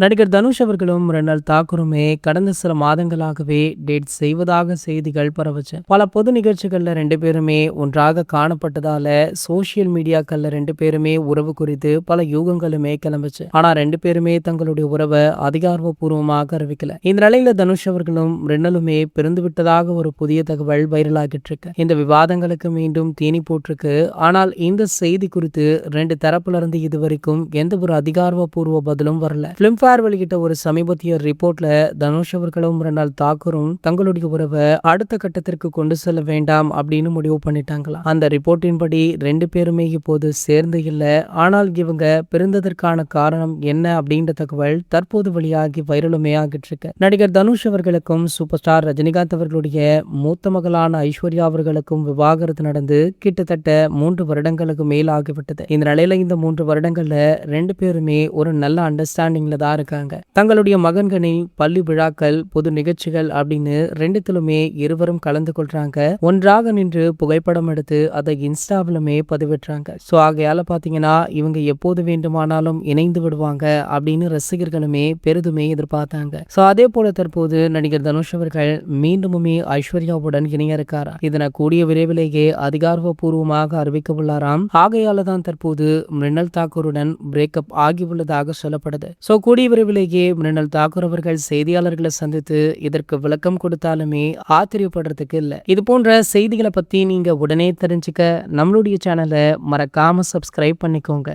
நடிகர் தனுஷ் அவர்களும் மிருணால் தாக்கூருமே கடந்த சில மாதங்களாகவே டேட் செய்வதாக செய்திகள் பரவுச்சு. பல பொது நிகழ்ச்சிகள்ல ரெண்டு பேருமே ஒன்றாக காணப்பட்டதால சோசியல் மீடியாக்கள்ல ரெண்டு பேருமே உறவு குறித்து பல யூகங்களுமே கிளம்புச்சு. ஆனா ரெண்டு பேருமே தங்களுடைய உறவை அதிகாரப்பூர்வமாக அறிவிக்கல. இந்த நிலையில தனுஷ் அவர்களும் மிருணாலுமே பிறந்து விட்டதாக ஒரு புதிய தகவல் வைரலாகிட்டு இருக்கு. இந்த விவாதங்களுக்கு மீண்டும் தீனி போட்டிருக்கு. ஆனால் இந்த செய்தி குறித்து ரெண்டு தரப்புல இருந்து இதுவரைக்கும் எந்த ஒரு அதிகாரப்பூர்வ பதிலும் வரல. பிலிம்ஃபேர் வெளியிட்ட ஒரு சமீபத்திய ரிப்போர்ட்ல தனுஷ் அவர்களும் மிருணால் தாக்கூரும் தங்களுடைய உறவை அடுத்த கட்டத்திற்கு கொண்டு செல்ல வேண்டாம் அப்படின்னு முடிவு பண்ணிட்டாங்களா. அந்த ரிப்போர்ட்டின்படி ரெண்டு பேருமே இப்போது சேர்ந்து இல்ல. ஆனால் இவங்க பிறந்ததற்கான காரணம் என்ன அப்படின்ற தகவல் தற்போது வெளியாகி வைரலுமே ஆகிட்டு இருக்கு. நடிகர் தனுஷ் அவர்களுக்கும் சூப்பர் ஸ்டார் ரஜினிகாந்த் அவர்களுடைய மூத்த மகளான ஐஸ்வர்யா அவர்களுக்கும் விவாகரத்து நடந்து கிட்டத்தட்ட 3 வருடங்களுக்கு மேல் ஆகிவிட்டது. இந்த நிலையில இந்த 3 வருடங்கள்ல ரெண்டு பேருமே ஒரு நல்ல அண்டர்ஸ்டாண்டிங்ல தான் இருக்காங்க. தங்களுடைய மகன்களின் பள்ளி விழாக்கள், பொது நிகழ்ச்சிகள் அப்படின்னு ரெண்டுத்திலுமே இருவரும் கலந்து கொள்றாங்க. ஒன்றாக நின்று புகைப்படம் எடுத்து அதை இன்ஸ்டாவிலுமே பதிவிடுறாங்க. சோ ஆகையால பாத்தீங்கன்னா இவங்க எப்போது வேண்டுமானாலும் இணைந்து விடுவாங்க அப்படின்னு ரசிகர்களுமே பெரிதுமே எதிர்பார்த்தாங்க. சோ அதே போல தற்போது நடிகர் தனுஷ் அவர்கள் மீண்டுமே ஐஸ்வர்யாவுடன் இணைய இருக்காரா. இதனை கூடிய விரைவிலேயே அதிகாரப்பூர்வமாக அறிவிக்க உள்ளாராம். ஆகையால தான் தற்போது மிருணால் தாக்கூருடன் பிரேக்கப் ஆகியுள்ளதாக சொல்லப்படுது. சோ கூடிய விரைவிலேயே மிருணால் தாக்கூர் அவர்கள் செய்தியாளர்களை சந்தித்து இதற்கு விளக்கம் கொடுத்தாலுமே ஆச்சரியப்படுறதுக்கு இல்ல. இது போன்ற செய்திகளை பத்தி நீங்க உடனே தெரிஞ்சுக்க நம்மளுடைய சேனலை மறக்காம சப்ஸ்கிரைப் பண்ணிக்கோங்க.